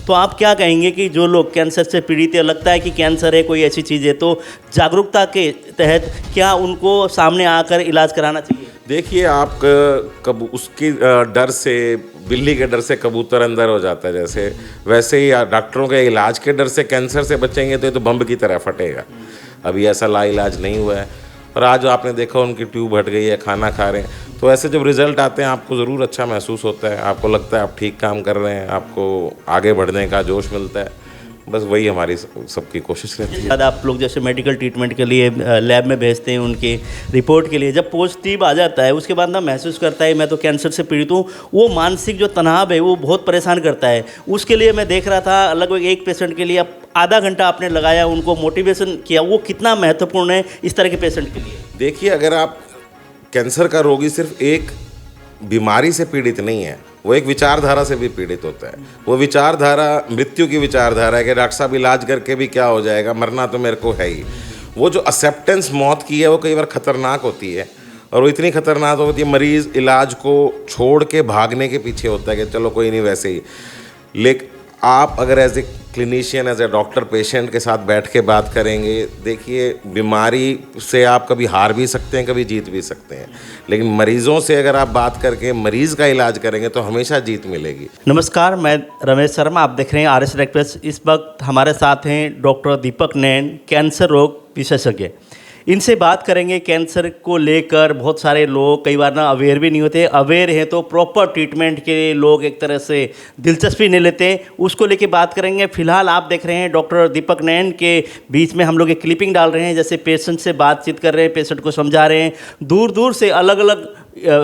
तो आप क्या कहेंगे कि जो लोग कैंसर से पीड़ित है, लगता है कि कैंसर है कोई ऐसी चीज़ है, तो जागरूकता के तहत क्या उनको सामने आकर इलाज कराना चाहिए? देखिए, आप कब उसकी डर से, बिल्ली के डर से कबूतर अंदर हो जाता है, जैसे वैसे ही डॉक्टरों के इलाज के डर से कैंसर से बचेंगे तो ये तो बम्ब की तरह फटेगा। अभी ऐसा लाइलाज नहीं हुआ है और आज आपने देखा उनकी ट्यूब हट गई है, खाना खा रहे हैं। तो ऐसे जब रिज़ल्ट आते हैं आपको ज़रूर अच्छा महसूस होता है, आपको लगता है आप ठीक काम कर रहे हैं, आपको आगे बढ़ने का जोश मिलता है। बस वही हमारी सबकी कोशिश रहती है। बाद आप लोग जैसे मेडिकल ट्रीटमेंट के लिए लैब में भेजते हैं उनकी रिपोर्ट के लिए, जब पॉजिटिव आ जाता है उसके बाद ना महसूस करता है मैं तो कैंसर से पीड़ित हूँ, वो मानसिक जो तनाव है वो बहुत परेशान करता है। उसके लिए मैं देख रहा था लगभग एक पेशेंट के लिए आप आधा घंटा आपने लगाया, उनको मोटिवेशन किया, वो कितना महत्वपूर्ण है इस तरह के पेशेंट के लिए? देखिए, अगर आप कैंसर का रोगी सिर्फ एक बीमारी से पीड़ित नहीं है, वो एक विचारधारा से भी पीड़ित होता है। वो विचारधारा मृत्यु की विचारधारा है कि डॉक्टर साहब इलाज करके भी क्या हो जाएगा, मरना तो मेरे को है ही। वो जो एक्सेप्टेंस मौत की है वो कई बार ख़तरनाक होती है और वो इतनी ख़तरनाक होती है, मरीज़ इलाज को छोड़ के भागने के पीछे होता है कि चलो कोई नहीं वैसे ही। लेकिन आप अगर as a clinician, as a doctor patient के साथ बैठ के बात करेंगे, देखिए बीमारी से आप कभी हार भी सकते हैं, कभी जीत भी सकते हैं, लेकिन मरीजों से अगर आप बात करके मरीज़ का इलाज करेंगे तो हमेशा जीत मिलेगी। नमस्कार, मैं रमेश शर्मा, आप देख रहे हैं RS एक्सप्रेस। इस वक्त हमारे साथ हैं डॉक्टर दीपक नैन, कैंसर रोग विशेषज्ञ। इनसे बात करेंगे कैंसर को लेकर। बहुत सारे लोग कई बार ना अवेयर भी नहीं होते, अवेयर हैं तो प्रॉपर ट्रीटमेंट के लिए लोग एक तरह से दिलचस्पी नहीं लेते, उसको लेके बात करेंगे। फिलहाल आप देख रहे हैं डॉक्टर दीपक नैन के बीच में हम लोग एक क्लिपिंग डाल रहे हैं, जैसे पेशेंट से बातचीत कर रहे हैं, पेशेंट को समझा रहे हैं। दूर दूर से अलग अलग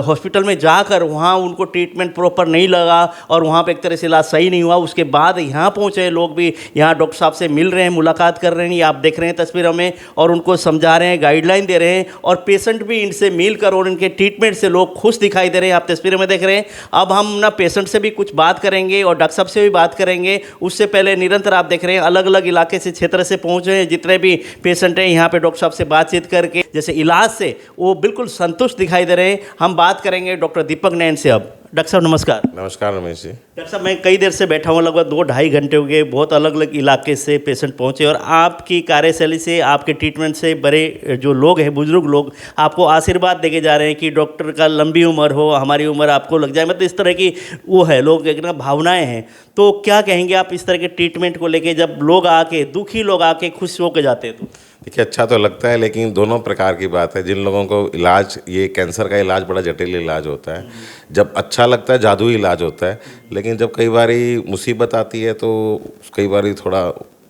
हॉस्पिटल में जाकर वहाँ उनको ट्रीटमेंट प्रॉपर नहीं लगा और वहाँ पे एक तरह से इलाज सही नहीं हुआ, उसके बाद यहाँ पहुँचे लोग भी यहाँ डॉक्टर साहब से मिल रहे हैं, मुलाकात कर रहे हैं, ये आप देख रहे हैं तस्वीरों में, और उनको समझा रहे हैं, गाइडलाइन दे रहे हैं, और पेशेंट भी इनसे मिलकर और इनके ट्रीटमेंट से लोग खुश दिखाई दे रहे हैं, आप तस्वीरों में देख रहे हैं। अब हम ना पेशेंट से भी कुछ बात करेंगे और डॉक्टर साहब से भी बात करेंगे। उससे पहले निरंतर आप देख रहे हैं अलग अलग इलाके से, क्षेत्र से पहुँचे हैं जितने भी पेशेंट हैं, यहाँ पर डॉक्टर साहब से बातचीत करके जैसे इलाज से वो बिल्कुल संतुष्ट दिखाई दे रहे हैं। हम बात करेंगे डॉक्टर दीपक नैन से। अब डॉक्टर साहब नमस्कार। नमस्कार रमेश जी। डॉक्टर साहब, मैं कई देर से बैठा हूँ, लगभग 2-2.5 घंटे हो गए, बहुत अलग अलग इलाके से पेशेंट पहुँचे, और आपकी कार्यशैली से, आपके ट्रीटमेंट से बड़े जो लोग हैं, बुजुर्ग लोग, आपको आशीर्वाद देके जा रहे हैं कि डॉक्टर का लंबी उम्र हो, हमारी उम्र आपको लग जाए, मतलब इस तरह की वो है, लोग एक ना भावनाएँ हैं। तो क्या कहेंगे आप इस तरह के ट्रीटमेंट को लेके, जब लोग आके, दुखी लोग आके खुश होकर जाते हैं? तो देखिए, अच्छा तो लगता है, लेकिन दोनों प्रकार की बात है। जिन लोगों को इलाज, ये कैंसर का इलाज बड़ा जटिल इलाज होता है, जब अच्छा लगता है जादुई इलाज होता है, लेकिन जब कई बारी मुसीबत आती है तो कई बारी थोड़ा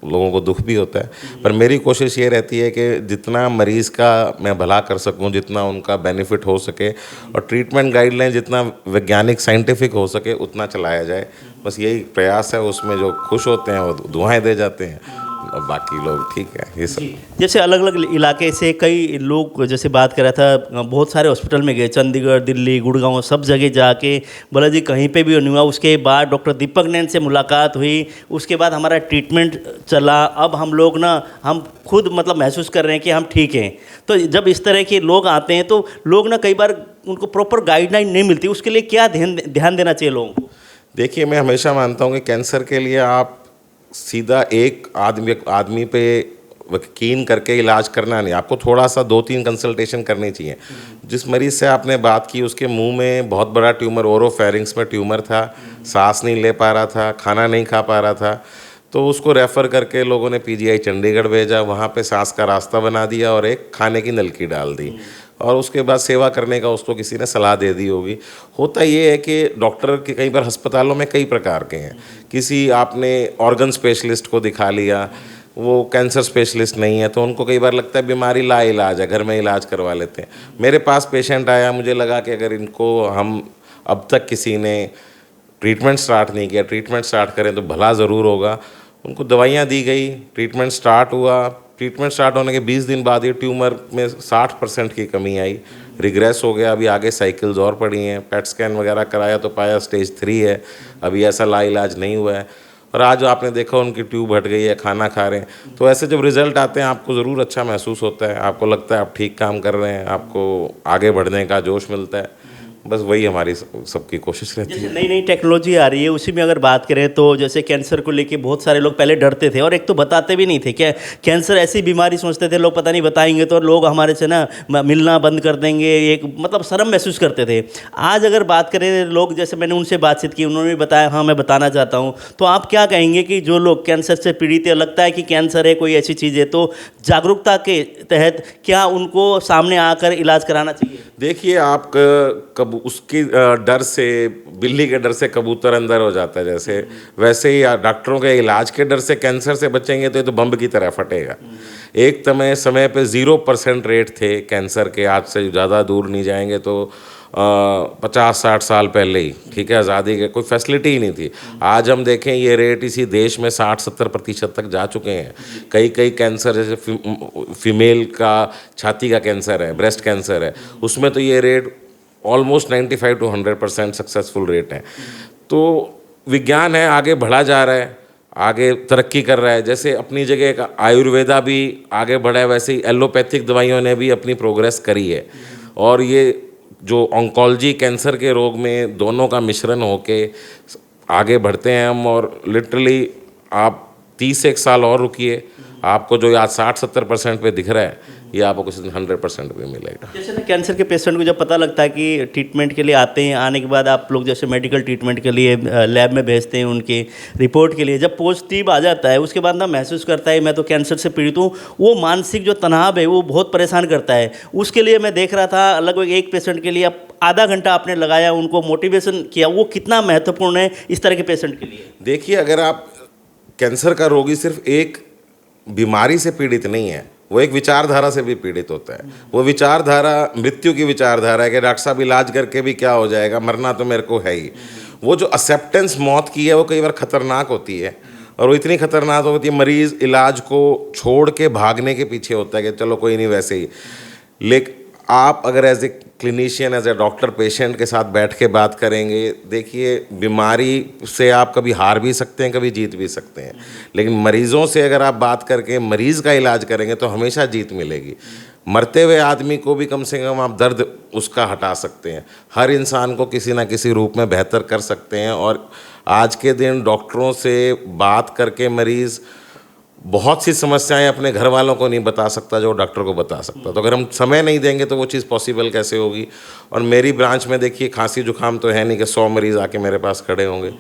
लोगों को दुख भी होता है। पर मेरी कोशिश ये रहती है कि जितना मरीज़ का मैं भला कर सकूं, जितना उनका बेनिफिट हो सके, और ट्रीटमेंट गाइडलाइन जितना वैज्ञानिक साइंटिफिक हो सके उतना चलाया जाए। बस यही प्रयास है। उसमें जो खुश होते हैं वो दुआएं दे जाते हैं और बाकी लोग ठीक है। ये सब जैसे अलग अलग इलाके से कई लोग, जैसे बात कर रहा था, बहुत सारे हॉस्पिटल में गए, चंडीगढ़, दिल्ली, गुड़गांव, सब जगह जाके बोला जी कहीं पे भी नहीं हुआ। उसके बाद डॉक्टर दीपक नैन से मुलाकात हुई, उसके बाद हमारा ट्रीटमेंट चला। अब हम लोग ना, हम खुद मतलब महसूस कर रहे हैं कि हम ठीक हैं। तो जब इस तरह के लोग आते हैं तो लोग ना कई बार उनको प्रॉपर गाइडलाइन नहीं मिलती, उसके लिए क्या ध्यान देना चाहिए लोगों को? देखिए, मैं हमेशा मानता हूँ कि कैंसर के लिए आप सीधा एक आदमी पे यकीन करके इलाज करना नहीं, आपको थोड़ा सा 2-3 कंसल्टेशन करनी चाहिए। जिस मरीज़ से आपने बात की उसके मुंह में बहुत बड़ा ट्यूमर, ओरोफेरिंक्स में ट्यूमर था, सांस नहीं ले पा रहा था, खाना नहीं खा पा रहा था, तो उसको रेफ़र करके लोगों ने PGI चंडीगढ़ भेजा, वहाँ पे सांस का रास्ता बना दिया और एक खाने की नलकी डाल दी, और उसके बाद सेवा करने का उसको किसी ने सलाह दे दी होगी। होता ये है कि डॉक्टर के कई बार अस्पतालों में कई प्रकार के हैं, किसी आपने ऑर्गन स्पेशलिस्ट को दिखा लिया, वो कैंसर स्पेशलिस्ट नहीं है, तो उनको कई बार लगता है बीमारी लाइलाज है, घर में इलाज करवा लेते हैं। मेरे पास पेशेंट आया, मुझे लगा कि अगर इनको हम, अब तक किसी ने ट्रीटमेंट स्टार्ट नहीं किया, ट्रीटमेंट स्टार्ट करें तो भला ज़रूर होगा। उनको दवाइयाँ दी गई, ट्रीटमेंट स्टार्ट हुआ, ट्रीटमेंट स्टार्ट होने के 20 दिन बाद ये ट्यूमर में 60% की कमी आई, रिग्रेस हो गया। अभी आगे साइकिल्स और पड़ी हैं, पेट स्कैन वगैरह कराया तो पाया स्टेज 3 है, अभी ऐसा लाइलाज नहीं हुआ है, और आज आपने देखा उनकी ट्यूब हट गई है, खाना खा रहे हैं। तो ऐसे जब रिज़ल्ट आते हैं आपको ज़रूर अच्छा महसूस होता है, आपको लगता है आप ठीक काम कर रहे हैं, आपको आगे बढ़ने का जोश मिलता है। बस वही हमारी सबकी कोशिश रहती जैसे है। नई नई टेक्नोलॉजी आ रही है उसी में अगर बात करें तो जैसे कैंसर को लेके बहुत सारे लोग पहले डरते थे और एक तो बताते भी नहीं थे क्या कैंसर ऐसी बीमारी समझते थे लोग, पता नहीं बताएंगे तो लोग हमारे से ना मिलना बंद कर देंगे, एक मतलब शर्म महसूस करते थे। आज अगर बात करें लोग, जैसे मैंने उनसे बातचीत की, उन्होंने भी बताया हाँ मैं बताना चाहता हूँ, तो आप क्या कहेंगे कि जो लोग कैंसर से पीड़ित है, लगता है कि कैंसर है कोई ऐसी चीज़ है, तो जागरूकता के तहत क्या उनको सामने आकर इलाज कराना चाहिए? देखिए, आप कब उसकी डर से, बिल्ली के डर से कबूतर अंदर हो जाता है, जैसे वैसे ही डॉक्टरों के इलाज के डर से कैंसर से बचेंगे तो ये तो बम्ब की तरह फटेगा। एक समय पे 0% रेट थे कैंसर के, आज से ज़्यादा दूर नहीं जाएंगे तो 50-60 साल पहले ही, ठीक है, आज़ादी के कोई फैसिलिटी ही नहीं थी। आज हम देखें ये रेट इसी देश में 60-70% तक जा चुके हैं। कई कैंसर, जैसे फीमेल का छाती का कैंसर है, ब्रेस्ट कैंसर है, उसमें तो ये rate almost 95 to 100% successful rate है। तो विज्ञान है, आगे बढ़ा जा रहा है, आगे तरक्की कर रहा है। जैसे अपनी जगह का आयुर्वेदा भी आगे बढ़ा है, वैसे ही एलोपैथिक दवाइयों ने भी अपनी प्रोग्रेस करी है। और ये जो ऑन्कोलॉजी, कैंसर के रोग में दोनों का मिश्रण होके आगे बढ़ते हैं हम। और लिटरली आप 30 से 1 साल और रुकिए, आपको जो आज 60-70% पे दिख रहा है, ये आपको कुछ 100% पे मिलेगा। जैसे ना कैंसर के पेशेंट को जब पता लगता है कि ट्रीटमेंट के लिए आते हैं, आने के बाद आप लोग जैसे मेडिकल ट्रीटमेंट के लिए लैब में भेजते हैं उनके रिपोर्ट के लिए, जब पॉजिटिव आ जाता है उसके बाद ना महसूस करता है मैं तो कैंसर से पीड़ित हूँ, वो मानसिक जो तनाव है वो बहुत परेशान करता है। उसके लिए मैं देख रहा था लगभग एक पेशेंट के लिए आप आधा घंटा आपने लगाया, उनको मोटिवेशन किया, वो कितना महत्वपूर्ण है इस तरह के पेशेंट के लिए? देखिए, अगर आप कैंसर का रोगी सिर्फ एक बीमारी से पीड़ित नहीं है, वो एक विचारधारा से भी पीड़ित होता है। वो विचारधारा मृत्यु की विचारधारा है कि डॉक्टर साहब इलाज करके भी क्या हो जाएगा, मरना तो मेरे को है ही। वो जो एक्सेप्टेंस मौत की है वो कई बार खतरनाक होती है, और वो इतनी खतरनाक होती है मरीज़ इलाज को छोड़ के भागने के पीछे होता है कि चलो कोई नहीं वैसे ही। लेकिन आप अगर as a clinician, as a doctor patient के साथ बैठ के बात करेंगे, देखिए बीमारी से आप कभी हार भी सकते हैं, कभी जीत भी सकते हैं, लेकिन मरीज़ों से अगर आप बात करके मरीज़ का इलाज करेंगे तो हमेशा जीत मिलेगी। मरते हुए आदमी को भी कम से कम आप दर्द उसका हटा सकते हैं। हर इंसान को किसी ना किसी रूप में बेहतर कर सकते हैं। और आज के दिन डॉक्टरों से बात करके मरीज़ बहुत सी समस्याएं अपने घर वालों को नहीं बता सकता जो डॉक्टर को बता सकता। तो अगर हम समय नहीं देंगे तो वो चीज़ पॉसिबल कैसे होगी। और मेरी ब्रांच में देखिए खांसी जुकाम तो है नहीं कि 100 मरीज़ आके मेरे पास खड़े होंगे।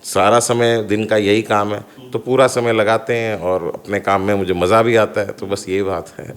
सारा समय दिन का यही काम है, तो पूरा समय लगाते हैं और अपने काम में मुझे मज़ा भी आता है। तो बस यही बात है।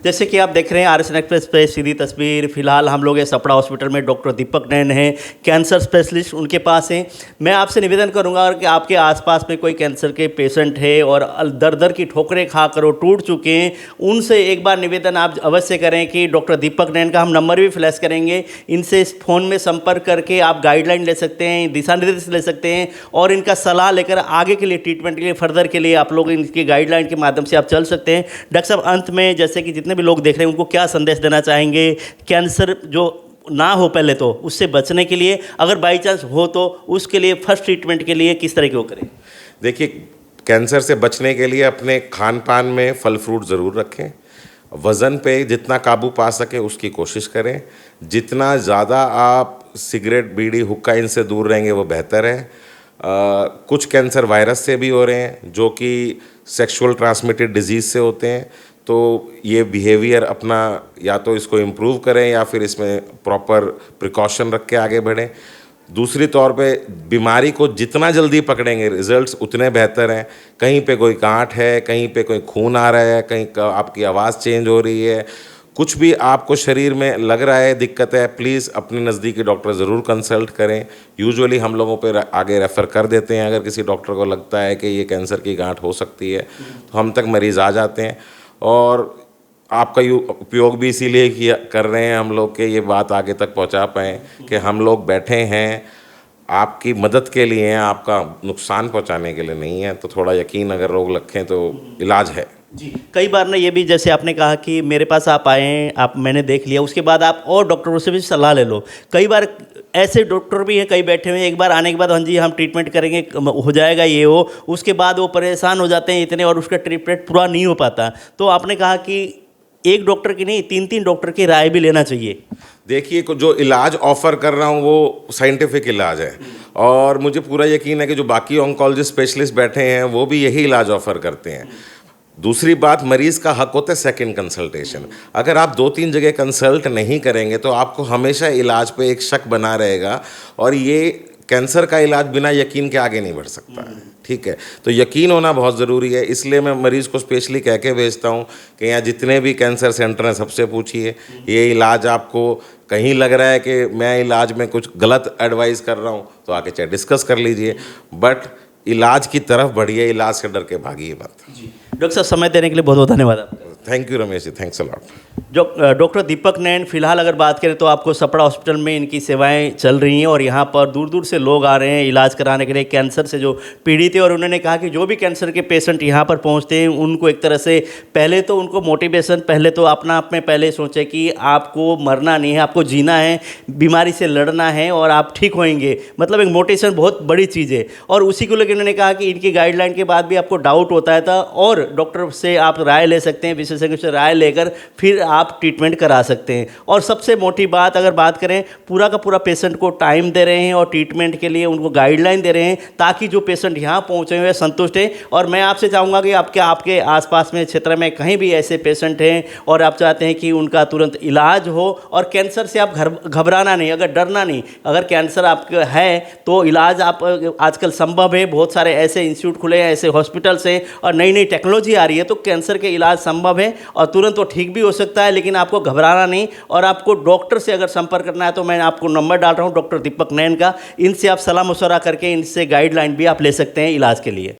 जैसे कि आप देख रहे हैं RSN एक्सप्रेस पे सीधी तस्वीर। फिलहाल हम लोग ये सपड़ा हॉस्पिटल में डॉक्टर दीपक नैन हैं, कैंसर स्पेशलिस्ट, उनके पास हैं। मैं आपसे निवेदन करूंगा और कि आपके आसपास में कोई कैंसर के पेशेंट है और दर दर की ठोकरें खा कर वो टूट चुके हैं, उनसे एक बार निवेदन आप अवश्य करें कि डॉक्टर दीपक नैन का हम नंबर भी फ्लैश करेंगे, इनसे इस फ़ोन में संपर्क करके आप गाइडलाइन ले सकते हैं, दिशा निर्देश ले सकते हैं और इनका सलाह लेकर आगे के लिए ट्रीटमेंट के लिए, फर्दर के लिए आप लोग इनकी गाइडलाइन के माध्यम से आप चल सकते हैं। डॉक्टर साहब, अंत में जैसे कि जितने भी लोग देख रहे हैं उनको क्या संदेश देना चाहेंगे? कैंसर जो ना हो पहले तो उससे बचने के लिए, अगर बाई चांस हो तो उसके लिए फर्स्ट ट्रीटमेंट के लिए किस तरह के वो करें? देखिए, कैंसर से बचने के लिए अपने खान पान में फल फ्रूट ज़रूर रखें। वज़न पे जितना काबू पा सके उसकी कोशिश करें। जितना ज़्यादा आप सिगरेट, बीड़ी, हुक्का इनसे दूर रहेंगे वो बेहतर है। कुछ कैंसर वायरस से भी हो रहे हैं जो कि सेक्सुअल ट्रांसमिटेड डिजीज़ से होते हैं। तो ये बिहेवियर अपना या तो इसको इम्प्रूव करें या फिर इसमें प्रॉपर प्रिकॉशन रख के आगे बढ़ें। दूसरी तौर पे बीमारी को जितना जल्दी पकड़ेंगे रिजल्ट्स उतने बेहतर हैं। कहीं पे कोई गांठ है, कहीं पे कोई खून आ रहा है, कहीं आपकी आवाज़ चेंज हो रही है, कुछ भी आपको शरीर में लग रहा है दिक्कत है, प्लीज़ अपने नज़दीकी डॉक्टर ज़रूर कंसल्ट करें। यूजुअली हम लोगों पे आगे रेफ़र कर देते हैं। अगर किसी डॉक्टर को लगता है कि ये कैंसर की गांठ हो सकती है तो हम तक मरीज़ आ जाते हैं। और आपका उपयोग भी इसीलिए किया कर रहे हैं हम लोग, के ये बात आगे तक पहुंचा पाएँ कि हम लोग बैठे हैं आपकी मदद के लिए हैं, आपका नुकसान पहुंचाने के लिए नहीं है। तो थोड़ा यकीन अगर रोग रखें तो इलाज है जी। कई बार ना ये भी, जैसे आपने कहा कि मेरे पास आप आए हैं, आप मैंने देख लिया, उसके बाद आप और डॉक्टरों से भी सलाह ले लो। कई बार ऐसे डॉक्टर भी हैं, कई बैठे हुए हैं, एक बार आने के बाद हाँ जी हम ट्रीटमेंट करेंगे, हो जाएगा ये हो, उसके बाद वो परेशान हो जाते हैं इतने और उसका ट्रीटमेंट पूरा नहीं हो पाता। तो आपने कहा कि एक डॉक्टर की नहीं 3-3 डॉक्टर की राय भी लेना चाहिए। देखिए जो इलाज ऑफ़र कर रहा हूँ वो साइंटिफिक इलाज है, और मुझे पूरा यकीन है कि जो बाकी ऑन्कोलॉजिस्ट स्पेशलिस्ट बैठे हैं वो भी यही इलाज ऑफ़र करते हैं। दूसरी बात, मरीज़ का हक होता है सेकंड कंसल्टेशन। अगर आप 2-3 जगह कंसल्ट नहीं करेंगे तो आपको हमेशा इलाज पे एक शक बना रहेगा, और ये कैंसर का इलाज बिना यकीन के आगे नहीं बढ़ सकता है। ठीक है, तो यकीन होना बहुत ज़रूरी है। इसलिए मैं मरीज़ को स्पेशली कह के भेजता हूँ कि यहाँ जितने भी कैंसर सेंटर हैं सबसे पूछिए, ये इलाज आपको कहीं लग रहा है कि मैं इलाज में कुछ गलत एडवाइस कर रहा हूँ तो आके चाहे डिस्कस कर लीजिए, बट इलाज की तरफ बढ़िए, इलाज से डर के भागिए मत। डॉक्टर साहब समय देने के लिए बहुत बहुत धन्यवाद आपका। Thank you Ramesh ji, thanks a lot. जो डॉक्टर दीपक नैन, फिलहाल अगर बात करें तो आपको सपड़ा हॉस्पिटल में इनकी सेवाएं चल रही हैं और यहाँ पर दूर दूर से लोग आ रहे हैं इलाज कराने के लिए, कैंसर से जो पीड़ित है। और उन्होंने कहा कि जो भी कैंसर के पेशेंट यहाँ पर पहुँचते हैं उनको एक तरह से पहले तो उनको मोटिवेशन, पहले तो अपना आप में पहले सोचें कि आपको मरना नहीं है, आपको जीना है, बीमारी से लड़ना है और आप ठीक होएंगे। मतलब एक मोटिवेशन बहुत बड़ी चीज़ है। और उसी को लेकर उन्होंने कहा कि इनकी गाइडलाइन के बाद भी आपको डाउट होता था और डॉक्टर से आप राय ले सकते हैं, विशेषज्ञ से राय लेकर फिर आप ट्रीटमेंट करा सकते हैं। और सबसे मोटी बात अगर बात करें, पूरा का पूरा पेशेंट को टाइम दे रहे हैं और ट्रीटमेंट के लिए उनको गाइडलाइन दे रहे हैं ताकि जो पेशेंट यहाँ पहुँचे हुए संतुष्ट है। और मैं आपसे चाहूँगा कि आपके आसपास में क्षेत्र में कहीं भी ऐसे पेशेंट हैं और आप चाहते हैं कि उनका तुरंत इलाज हो, और कैंसर से आप घबराना नहीं, अगर डरना नहीं। अगर कैंसर आपका है तो इलाज आप आजकल संभव है, बहुत सारे ऐसे इंस्टीट्यूट खुले हैं, ऐसे हॉस्पिटल्स हैं और नई नई टेक्नोलॉजी आ रही है, तो कैंसर के इलाज संभव है और तुरंत तो ठीक भी हो सकता है। लेकिन आपको घबराना नहीं, और आपको डॉक्टर से अगर संपर्क करना है तो मैं आपको नंबर डाल रहा हूँ डॉक्टर दीपक नैन का, इनसे आप सलाह मशवरा करके इनसे गाइडलाइन भी आप ले सकते हैं इलाज के लिए।